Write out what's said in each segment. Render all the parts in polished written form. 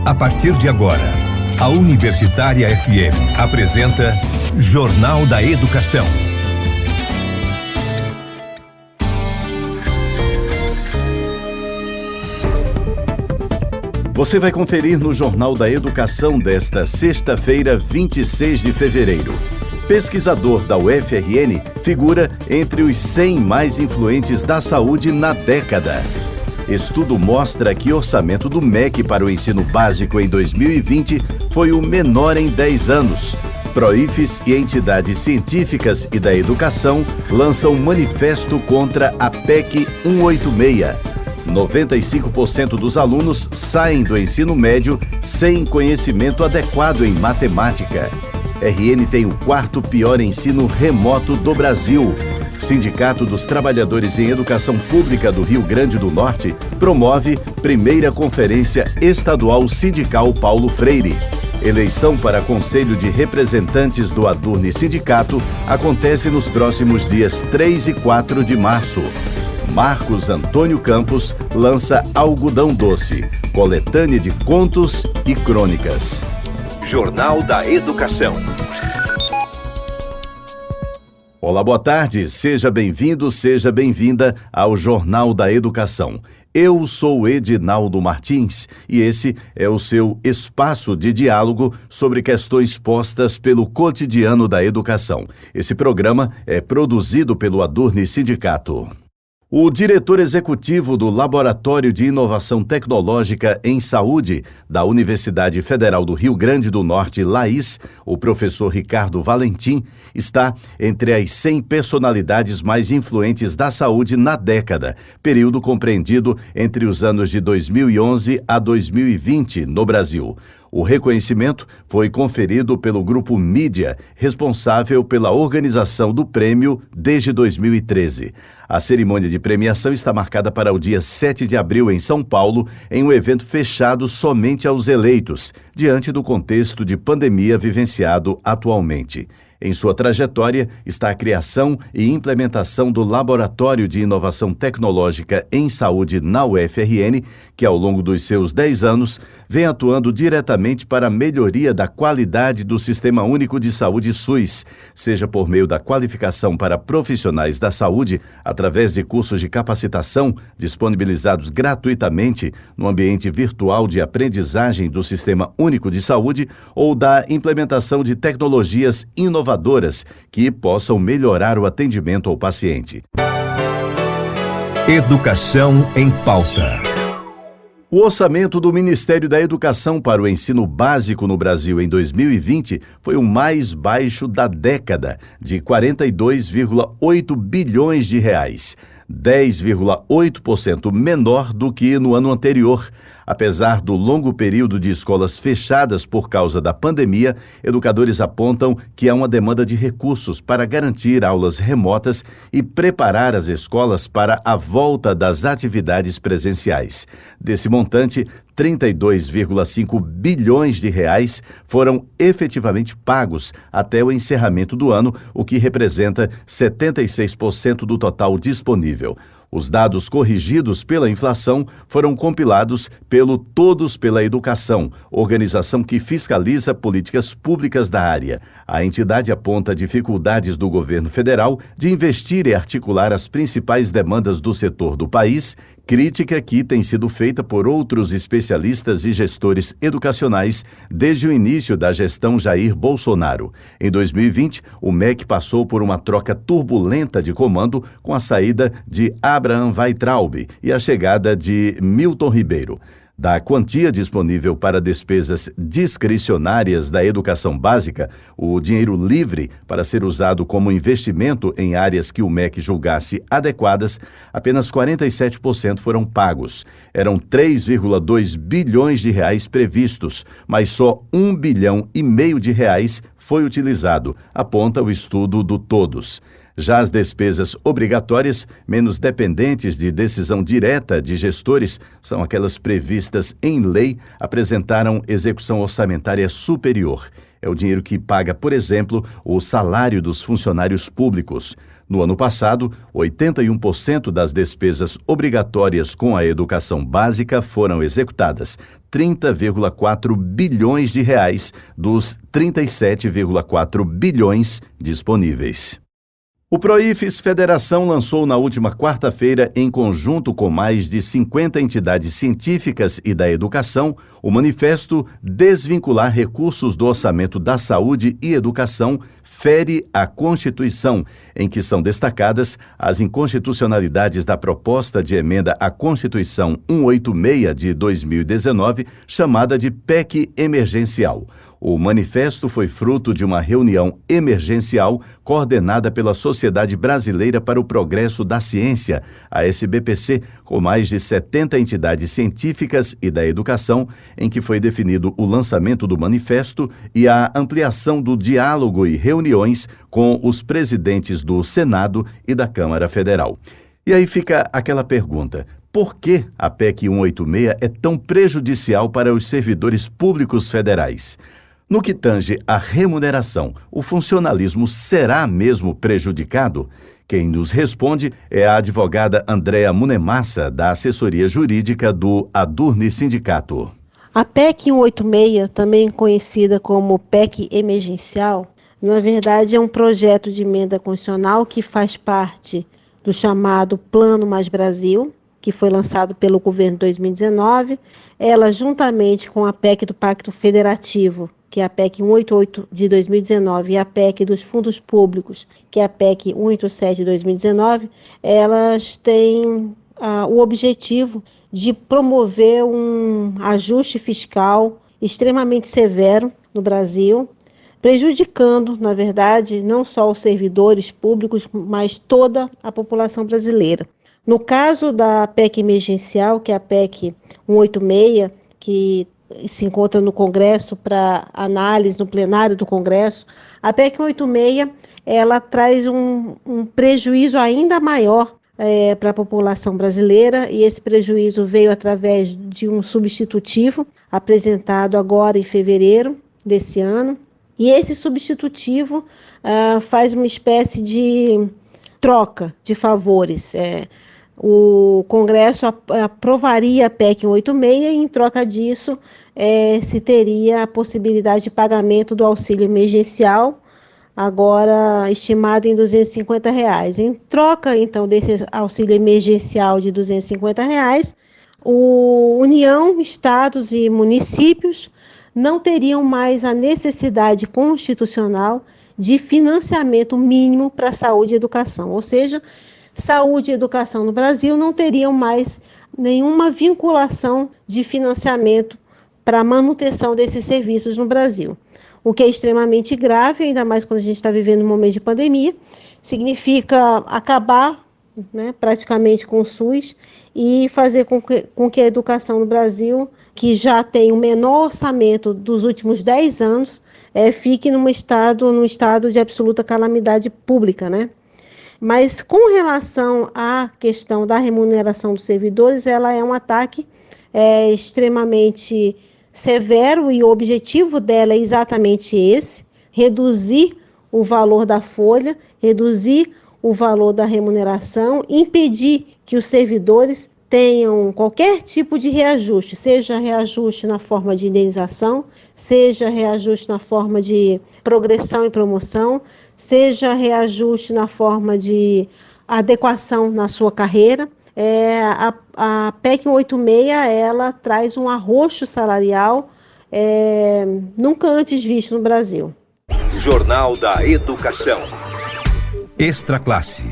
A partir de agora, a Universitária FM apresenta Jornal da Educação. Você vai conferir no Jornal da Educação desta sexta-feira, 26 de fevereiro. Pesquisador da UFRN figura entre os 100 mais influentes da saúde na década. Estudo mostra que o orçamento do MEC para o ensino básico em 2020 foi o menor em 10 anos. Proifes e entidades científicas e da educação lançam manifesto contra a PEC 186. 95% dos alunos saem do ensino médio sem conhecimento adequado em matemática. RN tem o quarto pior ensino remoto do Brasil. Sindicato dos Trabalhadores em Educação Pública do Rio Grande do Norte promove primeira Conferência Estadual Sindical Paulo Freire. Eleição para Conselho de Representantes do Adurne Sindicato acontece nos próximos dias 3 e 4 de março. Marcos Antônio Campos lança Algodão Doce, coletânea de contos e crônicas. Jornal da Educação. Olá, boa tarde. Seja bem-vindo, seja bem-vinda ao Jornal da Educação. Eu sou Edinaldo Martins e esse é o seu espaço de diálogo sobre questões postas pelo cotidiano da educação. Esse programa é produzido pelo Adurne Sindicato. O diretor executivo do Laboratório de Inovação Tecnológica em Saúde da Universidade Federal do Rio Grande do Norte, LAIS, o professor Ricardo Valentim, está entre as 100 personalidades mais influentes da saúde na década, período compreendido entre os anos de 2011 a 2020 no Brasil. O reconhecimento foi conferido pelo Grupo Mídia, responsável pela organização do prêmio desde 2013. A cerimônia de premiação está marcada para o dia 7 de abril em São Paulo, em um evento fechado somente aos eleitos, diante do contexto de pandemia vivenciado atualmente. Em sua trajetória está a criação e implementação do Laboratório de Inovação Tecnológica em Saúde na UFRN, que ao longo dos seus 10 anos vem atuando diretamente para a melhoria da qualidade do Sistema Único de Saúde SUS, seja por meio da qualificação para profissionais da saúde, através de cursos de capacitação disponibilizados gratuitamente no ambiente virtual de aprendizagem do Sistema Único de Saúde, ou da implementação de tecnologias inovadoras que possam melhorar o atendimento ao paciente. Educação em pauta. O orçamento do Ministério da Educação para o ensino básico no Brasil em 2020 foi o mais baixo da década, de 42,8 bilhões de reais, 10,8% menor do que no ano anterior. Apesar do longo período de escolas fechadas por causa da pandemia, educadores apontam que há uma demanda de recursos para garantir aulas remotas e preparar as escolas para a volta das atividades presenciais. Desse montante, 32,5 bilhões de reais foram efetivamente pagos até o encerramento do ano, o que representa 76% do total disponível. Os dados corrigidos pela inflação foram compilados pelo Todos pela Educação, organização que fiscaliza políticas públicas da área. A entidade aponta dificuldades do governo federal de investir e articular as principais demandas do setor do país, crítica que tem sido feita por outros especialistas e gestores educacionais desde o início da gestão Jair Bolsonaro. Em 2020, o MEC passou por uma troca turbulenta de comando com a saída de Abraham Weintraub e a chegada de Milton Ribeiro. Da quantia disponível para despesas discricionárias da educação básica, o dinheiro livre para ser usado como investimento em áreas que o MEC julgasse adequadas, apenas 47% foram pagos. Eram 3,2 bilhões de reais previstos, mas só 1,5 bilhão de reais foi utilizado, aponta o estudo do Todos. Já as despesas obrigatórias, menos dependentes de decisão direta de gestores, são aquelas previstas em lei, apresentaram execução orçamentária superior. É o dinheiro que paga, por exemplo, o salário dos funcionários públicos. No ano passado, 81% das despesas obrigatórias com a educação básica foram executadas, 30,4 bilhões de reais dos 37,4 bilhões disponíveis. O Proifes Federação lançou na última quarta-feira, em conjunto com mais de 50 entidades científicas e da educação, o manifesto Desvincular Recursos do Orçamento da Saúde e Educação fere a Constituição, em que são destacadas as inconstitucionalidades da proposta de emenda à Constituição 186 de 2019, chamada de PEC emergencial. O manifesto foi fruto de uma reunião emergencial coordenada pela Sociedade Brasileira para o Progresso da Ciência, a SBPC, com mais de 70 entidades científicas e da educação, em que foi definido o lançamento do manifesto e a ampliação do diálogo e reuniões com os presidentes do Senado e da Câmara Federal. E aí fica aquela pergunta: por que a PEC 186 é tão prejudicial para os servidores públicos federais? No que tange à remuneração, o funcionalismo será mesmo prejudicado? Quem nos responde é a advogada Andréa Munemassa, da assessoria jurídica do Adurne Sindicato. A PEC 186, também conhecida como PEC emergencial, na verdade é um projeto de emenda constitucional que faz parte do chamado Plano Mais Brasil, que foi lançado pelo governo em 2019. Ela, juntamente com a PEC do Pacto Federativo, que é a PEC 188 de 2019, e a PEC dos Fundos Públicos, que é a PEC 187 de 2019, elas têm o objetivo de promover um ajuste fiscal extremamente severo no Brasil, prejudicando, na verdade, não só os servidores públicos, mas toda a população brasileira. No caso da PEC emergencial, que é a PEC 186, que se encontra no Congresso para análise no plenário do Congresso, a PEC 186 ela traz um prejuízo ainda maior para a população brasileira, e esse prejuízo veio através de um substitutivo apresentado agora em fevereiro desse ano, e esse substitutivo faz uma espécie de troca de favores. O Congresso aprovaria a PEC 186 e, em troca disso, se teria a possibilidade de pagamento do auxílio emergencial, agora estimado em R$ 250. Em troca, então, desse auxílio emergencial de R$ 250, União, estados e municípios não teriam mais a necessidade constitucional de financiamento mínimo para saúde e educação, ou seja, saúde e educação no Brasil não teriam mais nenhuma vinculação de financiamento para a manutenção desses serviços no Brasil, o que é extremamente grave, ainda mais quando a gente está vivendo um momento de pandemia. Significa acabar, praticamente com o SUS e fazer com que a educação no Brasil, que já tem o menor orçamento dos últimos 10 anos, fique num estado de absoluta calamidade pública, Mas com relação à questão da remuneração dos servidores, ela é um ataque extremamente severo, e o objetivo dela é exatamente esse: reduzir o valor da folha, reduzir o valor da remuneração, impedir que os servidores tenham qualquer tipo de reajuste, seja reajuste na forma de indenização, seja reajuste na forma de progressão e promoção, seja reajuste na forma de adequação na sua carreira. A PEC 186, ela traz um arroxo salarial nunca antes visto no Brasil. Jornal da Educação. Extra Classe.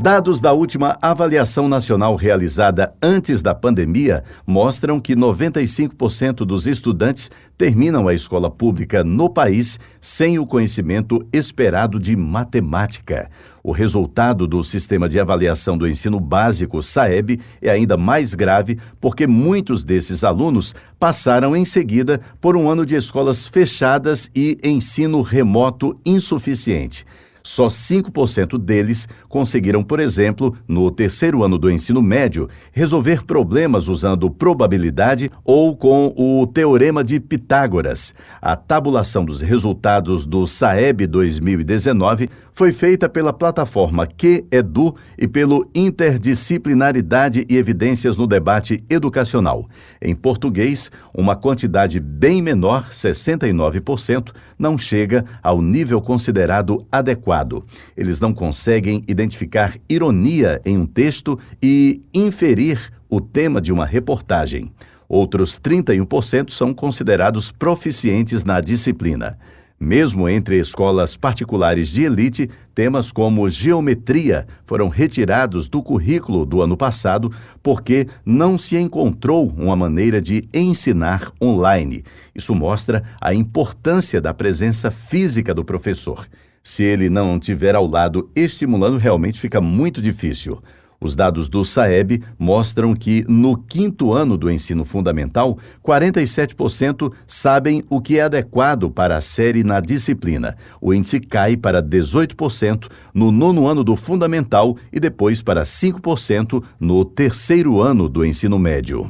Dados da última avaliação nacional realizada antes da pandemia mostram que 95% dos estudantes terminam a escola pública no país sem o conhecimento esperado de matemática. O resultado do Sistema de Avaliação do Ensino Básico, SAEB, é ainda mais grave porque muitos desses alunos passaram em seguida por um ano de escolas fechadas e ensino remoto insuficiente. Só 5% deles conseguiram, por exemplo, no terceiro ano do ensino médio, resolver problemas usando probabilidade ou com o Teorema de Pitágoras. A tabulação dos resultados do SAEB 2019 foi feita pela plataforma QEdu e pelo Interdisciplinaridade e Evidências no Debate Educacional. Em português, uma quantidade bem menor, 69%, não chega ao nível considerado adequado. Eles não conseguem identificar ironia em um texto e inferir o tema de uma reportagem. Outros 31% são considerados proficientes na disciplina. Mesmo entre escolas particulares de elite, temas como geometria foram retirados do currículo do ano passado porque não se encontrou uma maneira de ensinar online. Isso mostra a importância da presença física do professor. Se ele não estiver ao lado estimulando, realmente fica muito difícil. Os dados do SAEB mostram que, no quinto ano do ensino fundamental, 47% sabem o que é adequado para a série na disciplina. O índice cai para 18% no nono ano do fundamental e depois para 5% no terceiro ano do ensino médio.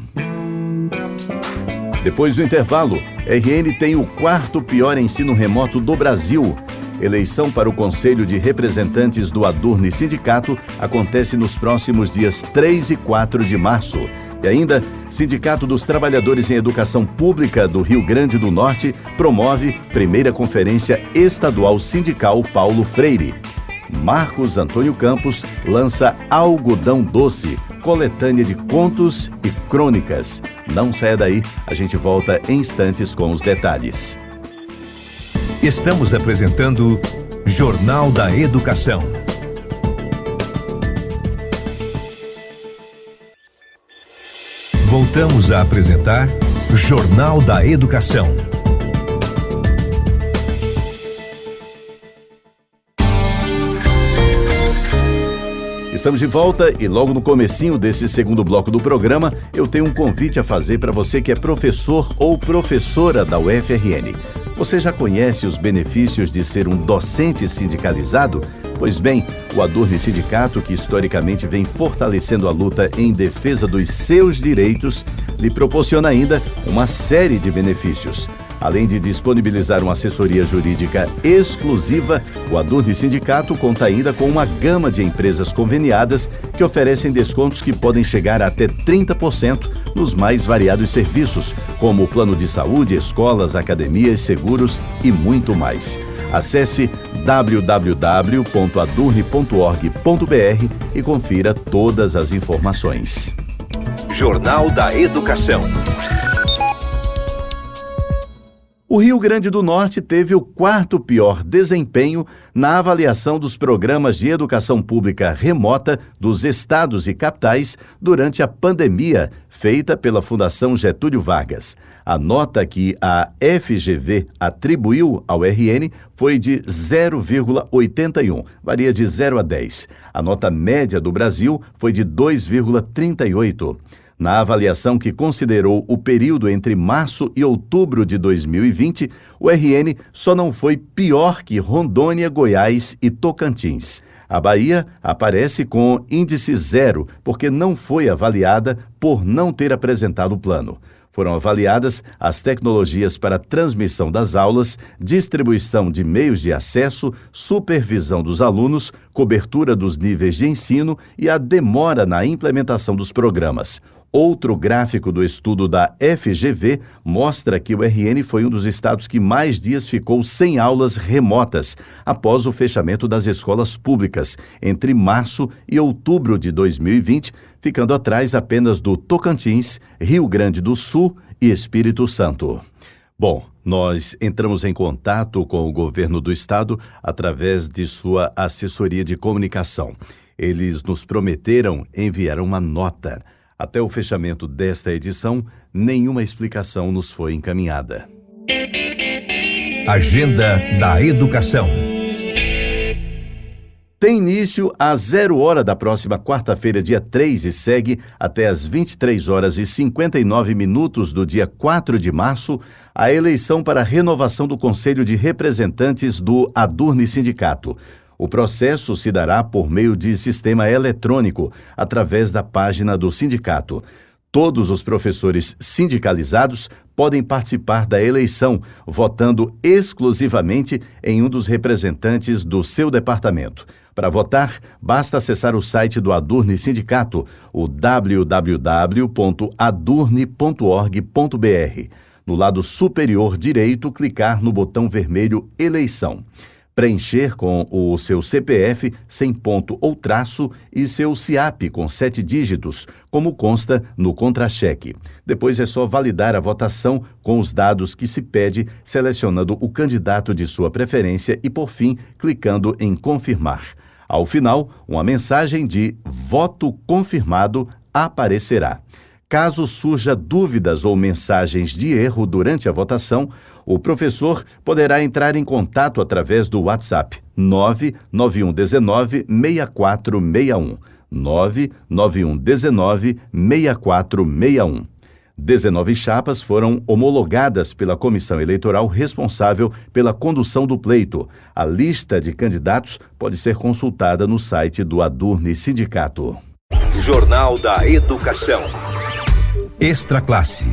Depois do intervalo, RN tem o quarto pior ensino remoto do Brasil. Eleição para o Conselho de Representantes do Adurne Sindicato acontece nos próximos dias 3 e 4 de março. E ainda, Sindicato dos Trabalhadores em Educação Pública do Rio Grande do Norte promove primeira Conferência Estadual Sindical Paulo Freire. Marcos Antônio Campos lança Algodão Doce, coletânea de contos e crônicas. Não saia daí, a gente volta em instantes com os detalhes. Estamos apresentando Jornal da Educação. Voltamos a apresentar Jornal da Educação. Estamos de volta e logo no comecinho desse segundo bloco do programa, eu tenho um convite a fazer para você que é professor ou professora da UFRN. Você já conhece os benefícios de ser um docente sindicalizado? Pois bem, o Adurne Sindicato, que historicamente vem fortalecendo a luta em defesa dos seus direitos, lhe proporciona ainda uma série de benefícios. Além de disponibilizar uma assessoria jurídica exclusiva, o Adurne Sindicato conta ainda com uma gama de empresas conveniadas que oferecem descontos que podem chegar a até 30% nos mais variados serviços, como o plano de saúde, escolas, academias, seguros e muito mais. Acesse www.adurne.org.br e confira todas as informações. Jornal da Educação. O Rio Grande do Norte teve o quarto pior desempenho na avaliação dos programas de educação pública remota dos estados e capitais durante a pandemia, feita pela Fundação Getúlio Vargas. A nota que a FGV atribuiu ao RN foi de 0,81, varia de 0 a 10. A nota média do Brasil foi de 2,38. Na avaliação que considerou o período entre março e outubro de 2020, o RN só não foi pior que Rondônia, Goiás e Tocantins. A Bahia aparece com índice 0, porque não foi avaliada por não ter apresentado o plano. Foram avaliadas as tecnologias para transmissão das aulas, distribuição de meios de acesso, supervisão dos alunos, cobertura dos níveis de ensino e a demora na implementação dos programas. Outro gráfico do estudo da FGV mostra que o RN foi um dos estados que mais dias ficou sem aulas remotas, após o fechamento das escolas públicas, entre março e outubro de 2020, ficando atrás apenas do Tocantins, Rio Grande do Sul e Espírito Santo. Bom, nós entramos em contato com o governo do estado através de sua assessoria de comunicação. Eles nos prometeram enviar uma nota. Até o fechamento desta edição, nenhuma explicação nos foi encaminhada. Agenda da Educação. Tem início às 0 hora da próxima quarta-feira, dia 3, e segue até às 23 horas e 59 minutos do dia 4 de março, a eleição para a renovação do Conselho de Representantes do Adurne Sindicato. O processo se dará por meio de sistema eletrônico, através da página do sindicato. Todos os professores sindicalizados podem participar da eleição, votando exclusivamente em um dos representantes do seu departamento. Para votar, basta acessar o site do Adurne Sindicato, o www.adurne.org.br. No lado superior direito, clicar no botão vermelho Eleição. Preencher com o seu CPF sem ponto ou traço e seu CIAP com 7 dígitos, como consta no contra-cheque. Depois é só validar a votação com os dados que se pede, selecionando o candidato de sua preferência e, por fim, clicando em Confirmar. Ao final, uma mensagem de voto confirmado aparecerá. Caso surja dúvidas ou mensagens de erro durante a votação, o professor poderá entrar em contato através do WhatsApp 99119-6461. 99119-6461. 19 chapas foram homologadas pela comissão eleitoral responsável pela condução do pleito. A lista de candidatos pode ser consultada no site do Adurne Sindicato. Jornal da Educação. Extra Classe.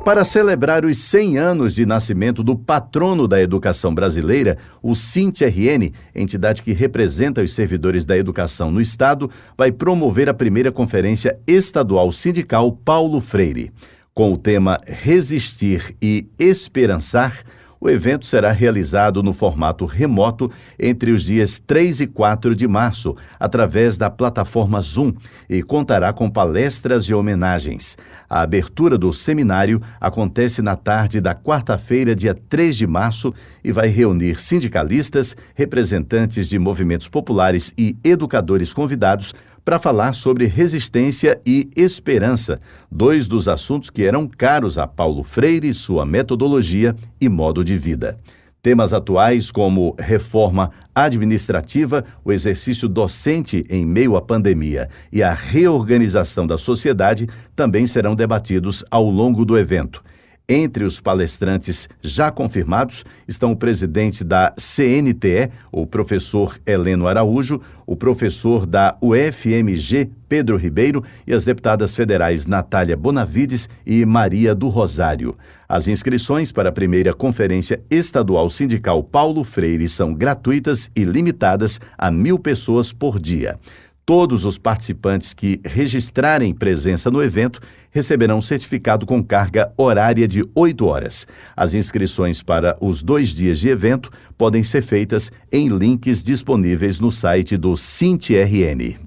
Para celebrar os 100 anos de nascimento do patrono da educação brasileira, o SINT-RN, entidade que representa os servidores da educação no Estado, vai promover a primeira Conferência Estadual Sindical Paulo Freire. Com o tema Resistir e Esperançar, o evento será realizado no formato remoto entre os dias 3 e 4 de março, através da plataforma Zoom, e contará com palestras e homenagens. A abertura do seminário acontece na tarde da quarta-feira, dia 3 de março, e vai reunir sindicalistas, representantes de movimentos populares e educadores convidados para falar sobre resistência e esperança, 2 dos assuntos que eram caros a Paulo Freire, sua metodologia e modo de vida. Temas atuais como reforma administrativa, o exercício docente em meio à pandemia e a reorganização da sociedade também serão debatidos ao longo do evento. Entre os palestrantes já confirmados estão o presidente da CNTE, o professor Heleno Araújo, o professor da UFMG, Pedro Ribeiro, e as deputadas federais Natália Bonavides e Maria do Rosário. As inscrições para a primeira Conferência Estadual Sindical Paulo Freire são gratuitas e limitadas a 1.000 pessoas por dia. Todos os participantes que registrarem presença no evento receberão um certificado com carga horária de 8 horas. As inscrições para os 2 dias de evento podem ser feitas em links disponíveis no site do SINT-RN.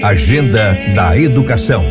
Agenda da Educação.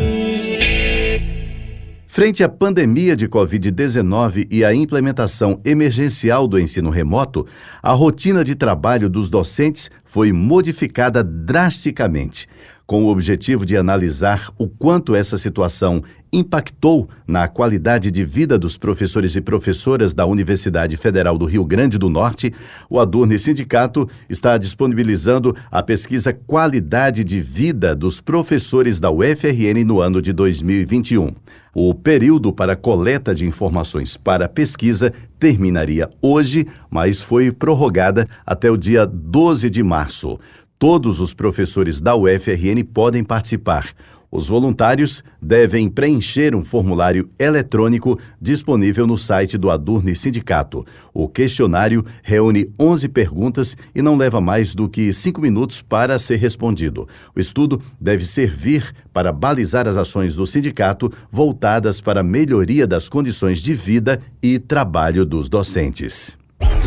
Frente à pandemia de Covid-19 e à implementação emergencial do ensino remoto, a rotina de trabalho dos docentes foi modificada drasticamente, com o objetivo de analisar o quanto essa situação impactou na qualidade de vida dos professores e professoras da Universidade Federal do Rio Grande do Norte. O Adurne Sindicato está disponibilizando a pesquisa Qualidade de Vida dos Professores da UFRN no ano de 2021. O período para coleta de informações para a pesquisa terminaria hoje, mas foi prorrogada até o dia 12 de março. Todos os professores da UFRN podem participar. Os voluntários devem preencher um formulário eletrônico disponível no site do Adurne Sindicato. O questionário reúne 11 perguntas e não leva mais do que 5 minutos para ser respondido. O estudo deve servir para balizar as ações do sindicato voltadas para a melhoria das condições de vida e trabalho dos docentes.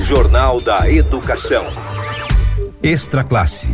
Jornal da Educação. Extra Classe.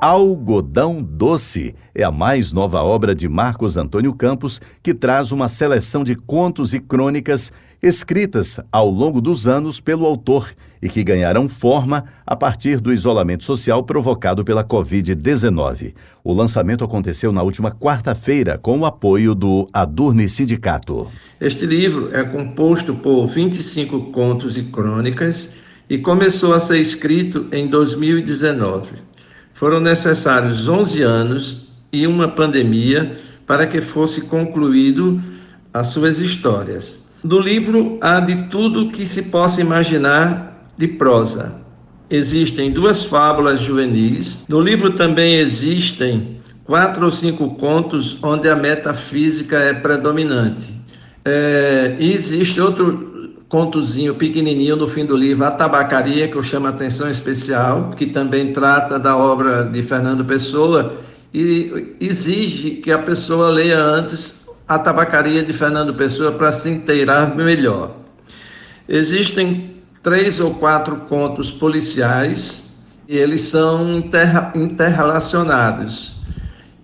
Algodão Doce é a mais nova obra de Marcos Antônio Campos, que traz uma seleção de contos e crônicas escritas ao longo dos anos pelo autor e que ganharam forma a partir do isolamento social provocado pela Covid-19. O lançamento aconteceu na última quarta-feira com o apoio do Adurne Sindicato. Este livro é composto por 25 contos e crônicas e começou a ser escrito em 2019. Foram necessários 11 anos e uma pandemia para que fosse concluído as suas histórias. No livro há de tudo que se possa imaginar de prosa. Existem 2 fábulas juvenis. No livro também existem 4 ou 5 contos onde a metafísica é predominante. E existe outro contozinho pequenininho no fim do livro, A Tabacaria, que eu chamo a atenção especial, que também trata da obra de Fernando Pessoa e exige que a pessoa leia antes A Tabacaria de Fernando Pessoa para se inteirar melhor. Existem 3 ou 4 contos policiais e eles são interrelacionados.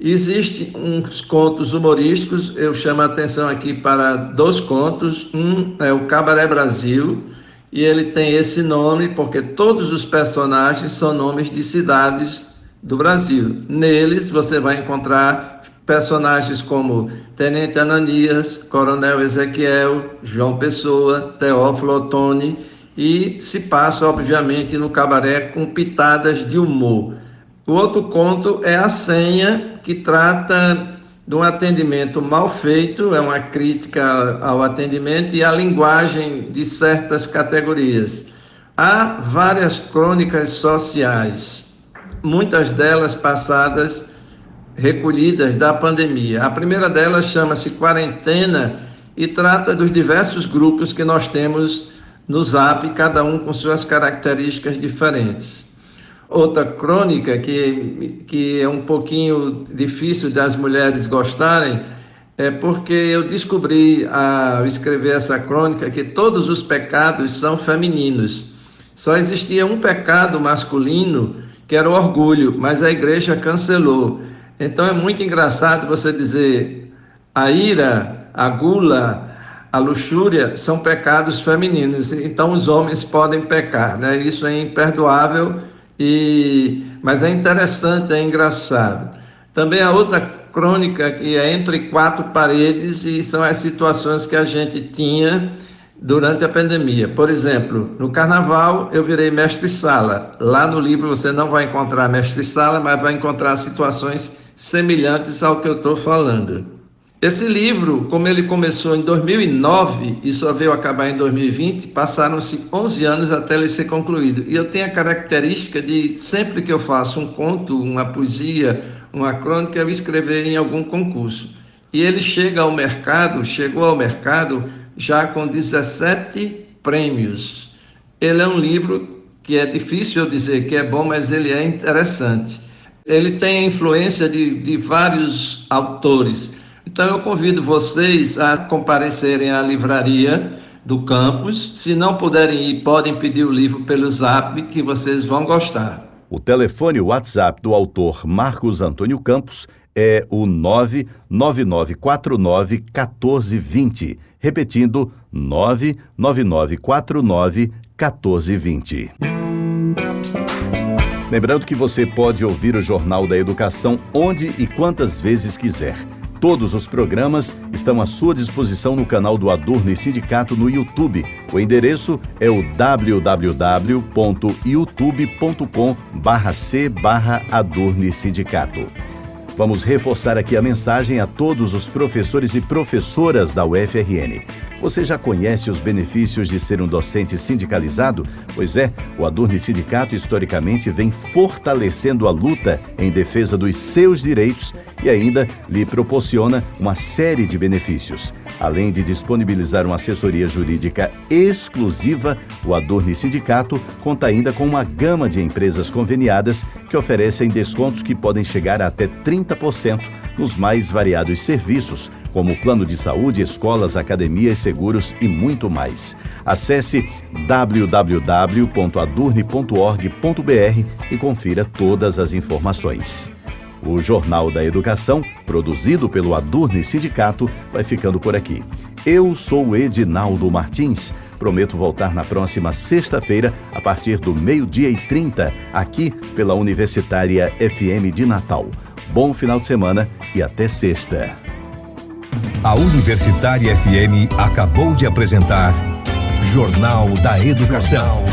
Existem uns contos humorísticos, eu chamo a atenção aqui para 2 contos. Um é o Cabaré Brasil, e ele tem esse nome porque todos os personagens são nomes de cidades do Brasil. Neles você vai encontrar personagens como Tenente Ananias, Coronel Ezequiel, João Pessoa, Teófilo Otoni, e se passa, obviamente, no cabaré com pitadas de humor. O outro conto é A Senha, que trata de um atendimento mal feito, é uma crítica ao atendimento e à linguagem de certas categorias. Há várias crônicas sociais, muitas delas passadas, recolhidas da pandemia. A primeira delas chama-se Quarentena e trata dos diversos grupos que nós temos no Zap, cada um com suas características diferentes. Outra crônica que é um pouquinho difícil das mulheres gostarem é porque eu descobri, ao escrever essa crônica, que todos os pecados são femininos. Só existia um pecado masculino, que era o orgulho, mas a igreja cancelou. Então é muito engraçado você dizer a ira, a gula, a luxúria são pecados femininos, então os homens podem pecar, né? Isso é imperdoável, mas é interessante, é engraçado. Também a outra crônica que é Entre Quatro Paredes, e são as situações que a gente tinha durante a pandemia. Por exemplo, no carnaval eu virei mestre-sala. Lá no livro você não vai encontrar mestre-sala, mas vai encontrar situações semelhantes ao que eu estou falando. Esse livro, como ele começou em 2009 e só veio acabar em 2020, passaram-se 11 anos até ele ser concluído. E eu tenho a característica de, sempre que eu faço um conto, uma poesia, uma crônica, eu escrever em algum concurso. E ele chegou ao mercado já com 17 prêmios. Ele é um livro que é difícil eu dizer que é bom, mas ele é interessante. Ele tem a influência de vários autores. Então eu convido vocês a comparecerem à livraria do campus. Se não puderem ir, podem pedir o livro pelo Zap, que vocês vão gostar. O telefone WhatsApp do autor Marcos Antônio Campos é o 99949-1420. Repetindo, 99949-1420. Lembrando que você pode ouvir o Jornal da Educação onde e quantas vezes quiser. Todos os programas estão à sua disposição no canal do Adurni Sindicato no YouTube. O endereço é o www.youtube.com/c/Adurni Sindicato. Vamos reforçar aqui a mensagem a todos os professores e professoras da UFRN. Você já conhece os benefícios de ser um docente sindicalizado? Pois é, o Adurni Sindicato historicamente vem fortalecendo a luta em defesa dos seus direitos e ainda lhe proporciona uma série de benefícios. Além de disponibilizar uma assessoria jurídica exclusiva, o Adurni Sindicato conta ainda com uma gama de empresas conveniadas que oferecem descontos que podem chegar a até 30% nos mais variados serviços, como plano de saúde, escolas, academias, seguros e muito mais. Acesse www.adurni.org.br e confira todas as informações. O Jornal da Educação, produzido pelo Adurni Sindicato, vai ficando por aqui. Eu sou o Edinaldo Martins. Prometo voltar na próxima sexta-feira, a partir do 12h30, aqui pela Universitária FM de Natal. Bom final de semana e até sexta. A Universitária FM acabou de apresentar Jornal da Educação.